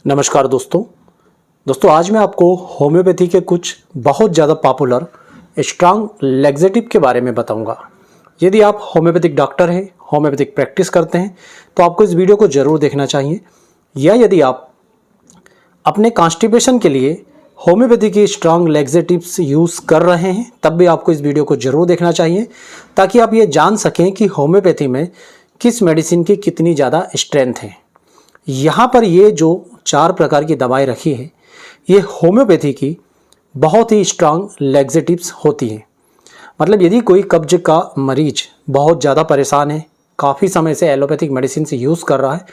नमस्कार दोस्तों आज मैं आपको होम्योपैथी के कुछ बहुत ज़्यादा पॉपुलर स्ट्रांग लैक्सेटिव के बारे में बताऊंगा। यदि आप होम्योपैथिक डॉक्टर हैं, होम्योपैथिक प्रैक्टिस करते हैं तो आपको इस वीडियो को ज़रूर देखना चाहिए। या यदि आप अपने कॉन्स्टिपेशन के लिए होम्योपैथी की स्ट्रांग लैक्सेटिव्स यूज़ कर रहे हैं तब भी आपको इस वीडियो को ज़रूर देखना चाहिए, ताकि आप ये जान सकें कि होम्योपैथी में किस मेडिसिन की कितनी ज़्यादा स्ट्रेंथ है। यहाँ पर ये जो 4 प्रकार की दवाएं रखी है, ये होम्योपैथी की बहुत ही स्ट्रांग लैक्सेटिव्स होती हैं। मतलब यदि कोई कब्ज का मरीज बहुत ज़्यादा परेशान है, काफ़ी समय से एलोपैथिक मेडिसिन से यूज़ कर रहा है,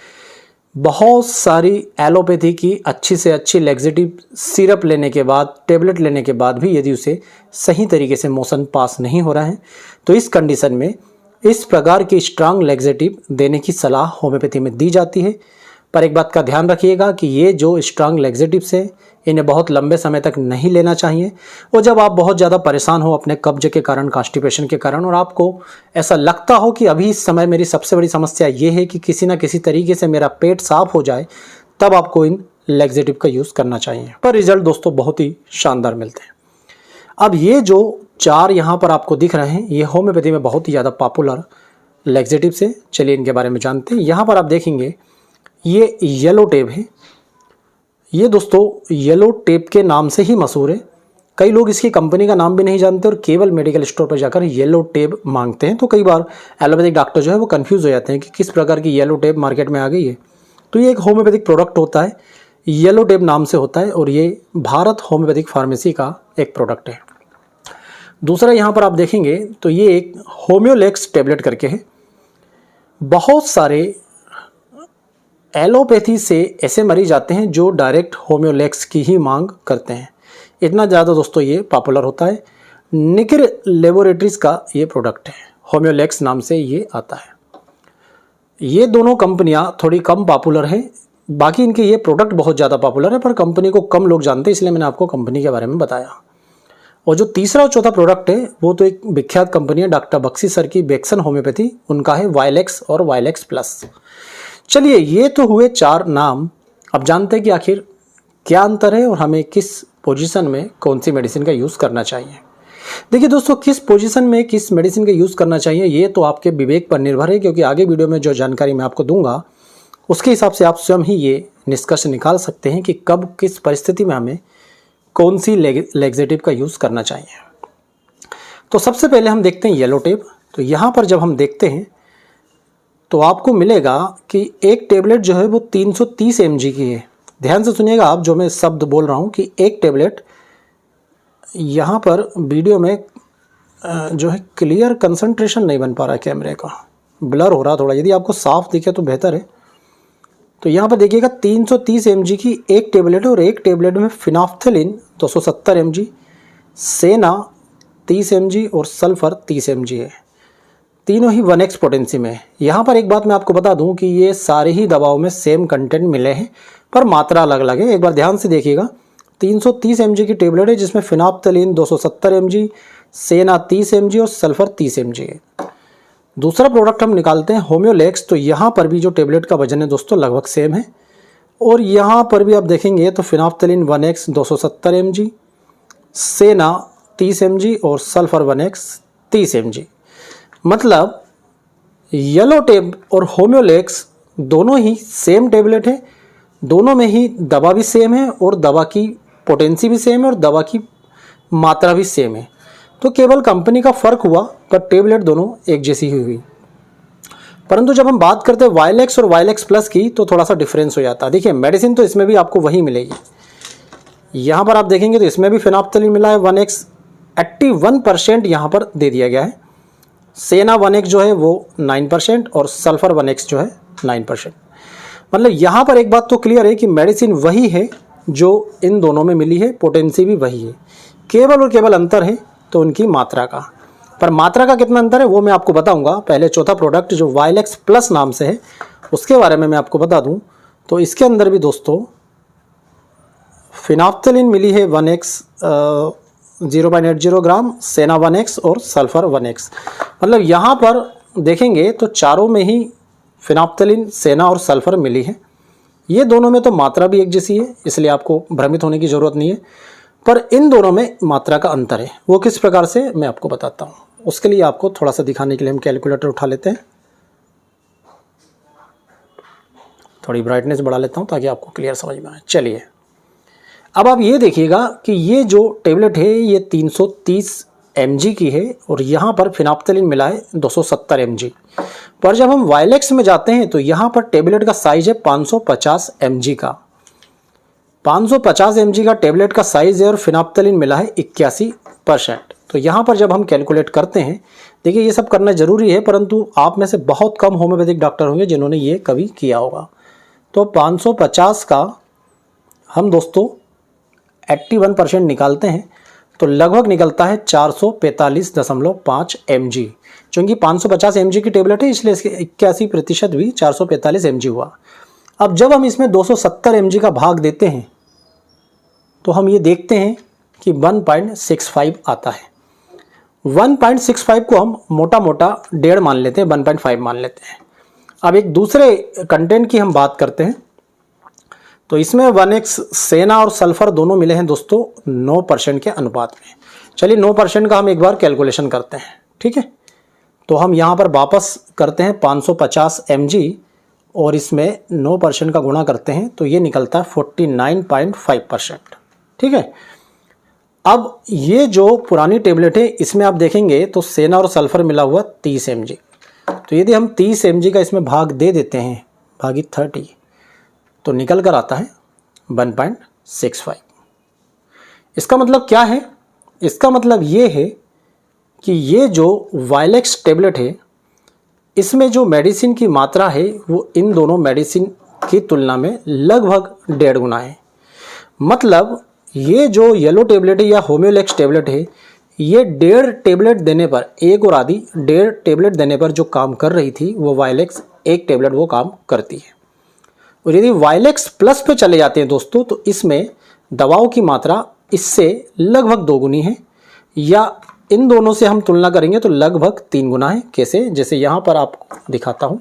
बहुत सारी एलोपैथी की अच्छी से अच्छी लैक्सेटिव सिरप लेने के बाद, टेबलेट लेने के बाद भी यदि उसे सही तरीके से मोशन पास नहीं हो रहा है, तो इस कंडीशन में इस प्रकार की स्ट्रांग लैक्सेटिव देने की सलाह होम्योपैथी में दी जाती है। पर एक बात का ध्यान रखिएगा कि ये जो स्ट्रांग लैक्सेटिव्स है, इन्हें बहुत लंबे समय तक नहीं लेना चाहिए। और जब आप बहुत ज़्यादा परेशान हो अपने कब्ज के कारण, कॉन्स्टिपेशन के कारण, और आपको ऐसा लगता हो कि अभी इस समय मेरी सबसे बड़ी समस्या ये है कि किसी ना किसी तरीके से मेरा पेट साफ हो जाए, तब आपको इन लैक्सेटिव का यूज़ करना चाहिए। पर रिजल्ट दोस्तों बहुत ही शानदार मिलते हैं। अब ये जो 4 यहाँ पर आपको दिख रहे हैं, ये होम्योपैथी में बहुत ही ज़्यादा पॉपुलर लैक्सेटिव्स है। चलिए इनके बारे में जानते हैं। यहाँ पर आप देखेंगे ये येलो टेप है। ये दोस्तों येलो टेप के नाम से ही मशहूर है। कई लोग इसकी कंपनी का नाम भी नहीं जानते और केवल मेडिकल स्टोर पर जाकर येलो टेप मांगते हैं। तो कई बार एलोपैथिक डॉक्टर जो है वो कंफ्यूज हो जाते हैं कि किस प्रकार की येलो टेप मार्केट में आ गई है। तो ये एक होम्योपैथिक प्रोडक्ट होता है, येलो टेप नाम से होता है, और ये भारत होम्योपैथिक फार्मेसी का एक प्रोडक्ट है। दूसरा यहाँ पर आप देखेंगे तो ये एक होम्योलेक्स टेबलेट करके है। बहुत सारे एलोपैथी से ऐसे मरीज आते हैं जो डायरेक्ट होम्योलेक्स की ही मांग करते हैं। इतना ज़्यादा दोस्तों ये पॉपुलर होता है। निकिर लेबोरेटरीज का ये प्रोडक्ट है, होम्योलेक्स नाम से ये आता है। ये दोनों कंपनियां थोड़ी कम पॉपुलर हैं, बाकी इनके ये प्रोडक्ट बहुत ज़्यादा पॉपुलर है, पर कंपनी को कम लोग जानते हैं, इसलिए मैंने आपको कंपनी के बारे में बताया। और जो तीसरा और चौथा प्रोडक्ट है वो तो एक विख्यात कंपनी है, डॉक्टर बख्शी सर की बेक्सन होम्योपैथी, उनका है वाइलेक्स और वाइलेक्स प्लस। चलिए ये तो हुए 4 नाम। अब जानते हैं कि आखिर क्या अंतर है और हमें किस पोजीशन में कौन सी मेडिसिन का यूज़ करना चाहिए। देखिए दोस्तों, किस पोजीशन में किस मेडिसिन का यूज़ करना चाहिए ये तो आपके विवेक पर निर्भर है, क्योंकि आगे वीडियो में जो जानकारी मैं आपको दूंगा उसके हिसाब से आप स्वयं ही ये निष्कर्ष निकाल सकते हैं कि कब किस परिस्थिति में हमें कौन सी लैक्सेटिव का यूज़ करना चाहिए। तो सबसे पहले हम देखते हैं येलो टेप। तो यहाँ पर जब हम देखते हैं तो आपको मिलेगा कि एक टेबलेट जो है वो 330 mg की है। ध्यान से सुनिएगा आप जो मैं शब्द बोल रहा हूँ कि एक टेबलेट, यहाँ पर वीडियो में जो है क्लियर कंसंट्रेशन नहीं बन पा रहा है, कैमरे का ब्लर हो रहा थोड़ा, यदि आपको साफ दिखे तो बेहतर है। तो यहाँ पर देखिएगा 330 mg की एक टेबलेट है, और एक टेबलेट में फिनाफ्थेलिन 270 mg, सेना 30 mg और सल्फर 30 mg है। तीनों ही 1x पोटेंसी में है। यहाँ पर एक बात मैं आपको बता दूं कि ये सारे ही दवाओं में सेम कंटेंट मिले हैं, पर मात्रा अलग अलग है। एक बार ध्यान से देखिएगा, 330 mg की टेबलेट है जिसमें फिनाफ्थेलिन 270 mg, सेना 30 mg और सल्फर 30 mg है। दूसरा प्रोडक्ट हम निकालते हैं होम्योलेक्स। तो यहाँ पर भी जो टेबलेट का वजन है दोस्तों लगभग सेम है, और यहाँ पर भी आप देखेंगे तो फिनाफ्थेलिन 1x 270 mg, सेना 30 mg और सल्फर 1x 30 mg। मतलब येलो टेप और होम्योलेक्स दोनों ही सेम टेबलेट है, दोनों में ही दवा भी सेम है और दवा की पोटेंसी भी सेम है और दवा की मात्रा भी सेम है। तो केवल कंपनी का फ़र्क हुआ, पर टेबलेट दोनों एक जैसी ही हुई। परंतु जब हम बात करते हैं वाइलेक्स और वाइलेक्स प्लस की तो थोड़ा सा डिफरेंस हो जाता है। देखिए मेडिसिन तो इसमें भी आपको वही मिलेगी। यहाँ पर आप देखेंगे तो इसमें भी फिनाफ्थेलिन मिला है 1x, 81% यहाँ पर दे दिया गया है। सेना 1x जो है वो 9% और सल्फर 1x जो है 9%। मतलब यहाँ पर एक बात तो क्लियर है कि मेडिसिन वही है जो इन दोनों में मिली है, पोटेंसी भी वही है, केवल और केवल अंतर है तो उनकी मात्रा का। पर मात्रा का कितना अंतर है वो मैं आपको बताऊंगा। पहले चौथा प्रोडक्ट जो वाइलेक्स प्लस नाम से है उसके बारे में मैं आपको बता दूं। तो इसके अंदर भी दोस्तों फिनाफ्थेलिन मिली है 1x 0.80 ग्राम, सेना 1x और सल्फर 1x। मतलब यहाँ पर देखेंगे तो चारों में ही फिनाफ्थेलिन, सेना और सल्फर मिली है। ये दोनों में तो मात्रा भी एक जैसी है, इसलिए आपको भ्रमित होने की ज़रूरत नहीं है, पर इन दोनों में मात्रा का अंतर है। वो किस प्रकार से मैं आपको बताता हूँ। उसके लिए आपको थोड़ा सा दिखाने के लिए हम कैलकुलेटर उठा लेते हैं। थोड़ी ब्राइटनेस बढ़ा लेता हूँ ताकि आपको क्लियर समझ में आए। चलिए, अब आप ये देखिएगा कि ये जो टेबलेट है ये 330 mg की है और यहाँ पर फिनाप्थेलिन मिला है 270 mg। पर जब हम वायलेक्स में जाते हैं तो यहाँ पर टेबलेट का साइज है 550 mg का। 550 mg का टेबलेट का साइज है और फिनाप्थेलिन मिला है 81%। तो यहाँ पर जब हम कैलकुलेट करते हैं, देखिए ये सब करना जरूरी है, परंतु आप में से बहुत कम होम्योपैथिक डॉक्टर होंगे जिन्होंने ये कभी किया होगा। तो 550 का हम दोस्तों 81% निकालते हैं तो लगभग निकलता है 445.5 mg। चूँकि 550 mg की टेबलेट है इसलिए इसके 81% भी 445 mg हुआ। अब जब हम इसमें 270 mg का भाग देते हैं तो हम ये देखते हैं कि 1.65 आता है। 1.65 को हम मोटा मोटा 1.5 मान लेते हैं, 1.5 मान लेते हैं। अब एक दूसरे कंटेंट की हम बात करते हैं तो इसमें 1x सेना और सल्फर दोनों मिले हैं दोस्तों 9% के अनुपात में। चलिए 9% का हम एक बार कैलकुलेशन करते हैं, ठीक है। तो हम यहाँ पर वापस करते हैं 550 mg और इसमें 9% का गुणा करते हैं तो ये निकलता है 49.5%, ठीक है। अब ये जो पुरानी टेबलेट है इसमें आप देखेंगे तो सेना और सल्फर मिला हुआ 30 mg। तो यदि हम 30 mg का इसमें भाग दे देते हैं भागित 30 तो निकल कर आता है 1.65। इसका मतलब क्या है? इसका मतलब ये है कि ये जो वायलेक्स टेबलेट है इसमें जो मेडिसिन की मात्रा है वो इन दोनों मेडिसिन की तुलना में लगभग 1.5 गुना है। मतलब ये जो येलो टेबलेट है या होम्योलेक्स टेबलेट है ये 1.5 टेबलेट देने पर, एक और आधी 1.5 टेबलेट देने पर जो काम कर रही थी वो वायलेक्स 1 टेबलेट वो काम करती है। और यदि वायलेक्स प्लस पे चले जाते हैं दोस्तों तो इसमें दवाओं की मात्रा इससे लगभग 2 गुनी है, या इन दोनों से हम तुलना करेंगे तो लगभग 3 गुना है। कैसे? जैसे यहाँ पर आपको दिखाता हूँ।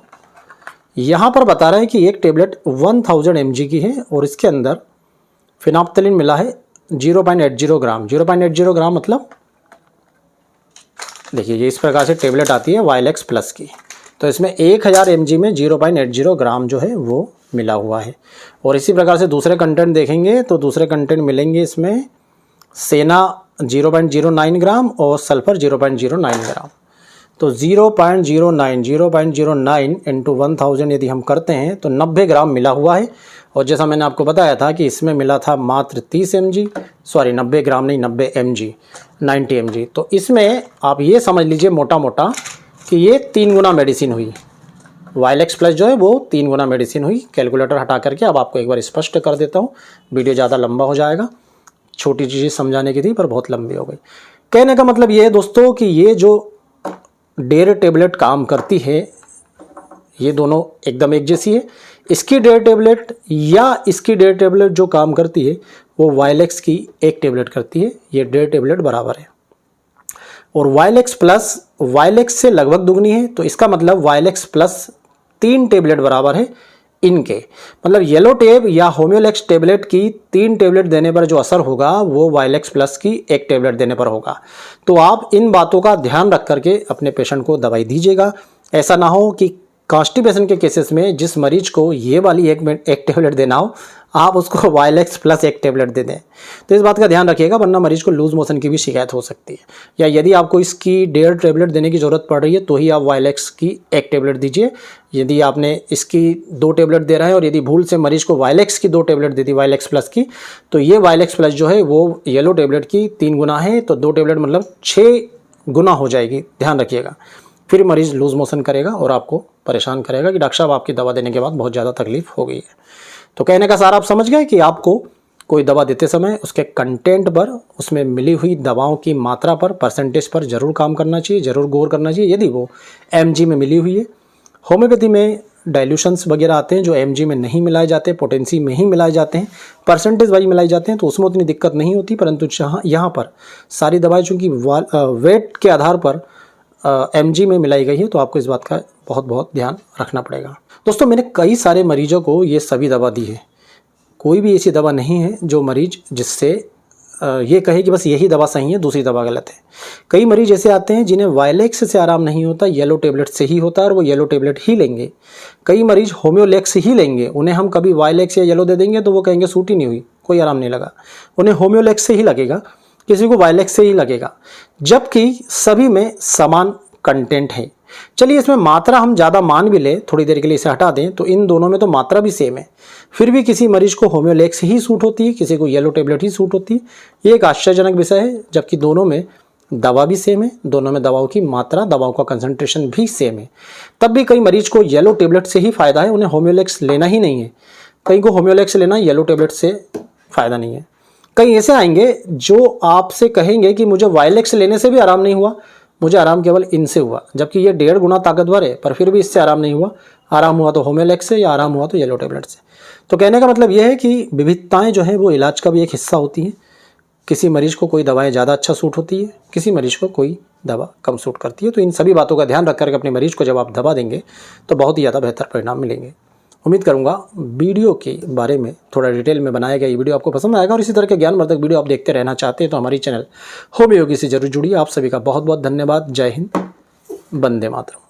यहाँ पर बता रहा है कि एक टेबलेट 1000 mg की है और इसके अंदर फिनाप्थेलिन मिला है 0.80 ग्राम। 0.80 ग्राम मतलब देखिए ये इस प्रकार से टेबलेट आती है वायलेक्स प्लस की। तो इसमें 1000 mg में 0.80 ग्राम जो है वो मिला हुआ है। और इसी प्रकार से दूसरे कंटेंट देखेंगे तो दूसरे कंटेंट मिलेंगे इसमें सेना 0.09 ग्राम और सल्फर 0.09 ग्राम। तो 0.09 इंटू 1000 यदि हम करते हैं तो 90 ग्राम मिला हुआ है। और जैसा मैंने आपको बताया था कि इसमें मिला था मात्र 30 mg, सॉरी 90 ग्राम नहीं 90 mg, 90 mg। तो इसमें आप ये समझ लीजिए मोटा मोटा कि ये 3 गुना मेडिसिन हुई। वायलेक्स प्लस जो है वो 3 गुना मेडिसिन हुई। कैलकुलेटर हटा करके अब आपको एक बार स्पष्ट कर देता हूँ, वीडियो ज़्यादा लंबा हो जाएगा। छोटी चीज़ें समझाने की थी पर बहुत लंबी हो गई। कहने का मतलब ये है दोस्तों कि ये जो 1.5 टेबलेट काम करती है ये दोनों एकदम एक जैसी है। इसकी 1.5 टेबलेट या इसकी 1.5 टेबलेट जो काम करती है वो वायलेक्स की 1 टेबलेट करती है। ये 1.5 टेबलेट बराबर है। और वायलेक्स प्लस वायलेक्स से लगभग दुगनी है। तो इसका मतलब वायलेक्स प्लस 3 टेबलेट बराबर है इनके। मतलब येलो टेब या होम्योलेक्स टेबलेट की 3 टेबलेट देने पर जो असर होगा वो वायलेक्स प्लस की 1 टेबलेट देने पर होगा। तो आप इन बातों का ध्यान रख करके अपने पेशेंट को दवाई दीजिएगा। ऐसा ना हो कि कॉन्स्टिपेशन के केसेस में जिस मरीज को ये वाली एक टेबलेट देना हो आप उसको वायलेक्स प्लस 1 टेबलेट दे दें। तो इस बात का ध्यान रखिएगा, वरना मरीज को लूज मोशन की भी शिकायत हो सकती है। या यदि आपको इसकी 1.5 टेबलेट देने की ज़रूरत पड़ रही है तो ही आप वायलेक्स की 1 टेबलेट दीजिए। यदि आपने इसकी 2 टेबलेट दे रहा है और यदि भूल से मरीज को वायलेक्स की 2 टेबलेट दे दी वायलेक्स प्लस की, तो ये वायलेक्स प्लस जो है वो येलो टेबलेट की 3 गुना है। तो 2 टेबलेट मतलब 6 गुना हो जाएगी। ध्यान रखिएगा, फिर मरीज़ लूज मोशन करेगा और आपको परेशान करेगा कि डॉक्टर साहब आपकी दवा देने के बाद बहुत ज़्यादा तकलीफ हो गई है। तो कहने का सार आप समझ गए कि आपको कोई दवा देते समय उसके कंटेंट पर, उसमें मिली हुई दवाओं की मात्रा पर, परसेंटेज पर ज़रूर काम करना चाहिए, ज़रूर गौर करना चाहिए। यदि वो mg में मिली हुई है, होम्योपैथी में डाइल्यूशंस वगैरह आते हैं जो mg में नहीं मिलाए जाते, पोटेंसी में ही मिलाए जाते हैं, परसेंटेज वाइज मिलाए जाते हैं, तो उसमें उतनी दिक्कत नहीं होती। परंतु यहाँ पर सारी दवाएँ चूँकि वेट के आधार पर mg में मिलाई गई है तो आपको इस बात का बहुत बहुत ध्यान रखना पड़ेगा। दोस्तों मैंने कई सारे मरीजों को ये सभी दवा दी है, कोई भी ऐसी दवा नहीं है जो मरीज जिससे ये कहे कि बस यही दवा सही है दूसरी दवा गलत है। कई मरीज ऐसे आते हैं जिन्हें वायलेक्स से आराम नहीं होता, येलो टेबलेट से ही होता है और वो येलो टेबलेट ही लेंगे। कई मरीज होम्योलेक्स ही लेंगे, उन्हें हम कभी वायलेक्स या येलो दे देंगे तो वो कहेंगे सूट ही नहीं हुई, कोई आराम नहीं लगा, उन्हें होम्योलेक्स से ही लगेगा, किसी को वायलेक्स से ही लगेगा, जबकि सभी में समान कंटेंट है। चलिए इसमें मात्रा हम ज़्यादा मान भी ले, थोड़ी देर के लिए इसे हटा दें, तो इन दोनों में तो मात्रा भी सेम है, फिर भी किसी मरीज को होम्योलेक्स ही सूट होती है, किसी को येलो टेबलेट ही सूट होती है। ये एक आश्चर्यजनक विषय है, जबकि दोनों में दवा भी सेम है, दोनों में दवाओं की मात्रा, दवाओं का कंसंट्रेशन भी सेम है। तब भी कई मरीज को येलो टेबलेट से ही फायदा है, उन्हें होम्योलेक्स लेना ही नहीं है। कई को होम्योलेक्स लेना, येलो टेबलेट से फायदा नहीं है। कई ऐसे आएंगे जो आपसे कहेंगे कि मुझे वायलेक्स लेने से भी आराम नहीं हुआ, मुझे आराम केवल इनसे हुआ, जबकि ये 1.5 गुना ताकतवर है, पर फिर भी इससे आराम नहीं हुआ। आराम हुआ तो होम्योलेक्स से या आराम हुआ तो येलो टेबलेट से। तो कहने का मतलब यह है कि विविधताएं जो हैं वो इलाज का भी एक हिस्सा होती हैं। किसी मरीज को कोई दवाएं ज़्यादा अच्छा सूट होती है, किसी मरीज को कोई दवा कम सूट करती है। तो इन सभी बातों का ध्यान रख करके अपने मरीज को जब आप दवा देंगे तो बहुत ही ज़्यादा बेहतर परिणाम मिलेंगे। उम्मीद करूंगा वीडियो के बारे में थोड़ा डिटेल में बनाया गया ये वीडियो आपको पसंद आएगा, और इसी तरह के ज्ञानवर्धक वीडियो आप देखते रहना चाहते हैं तो हमारी चैनल होम्योयोगी से जरूर जुड़िए। आप सभी का बहुत बहुत धन्यवाद। जय हिंद, वंदे मातरम।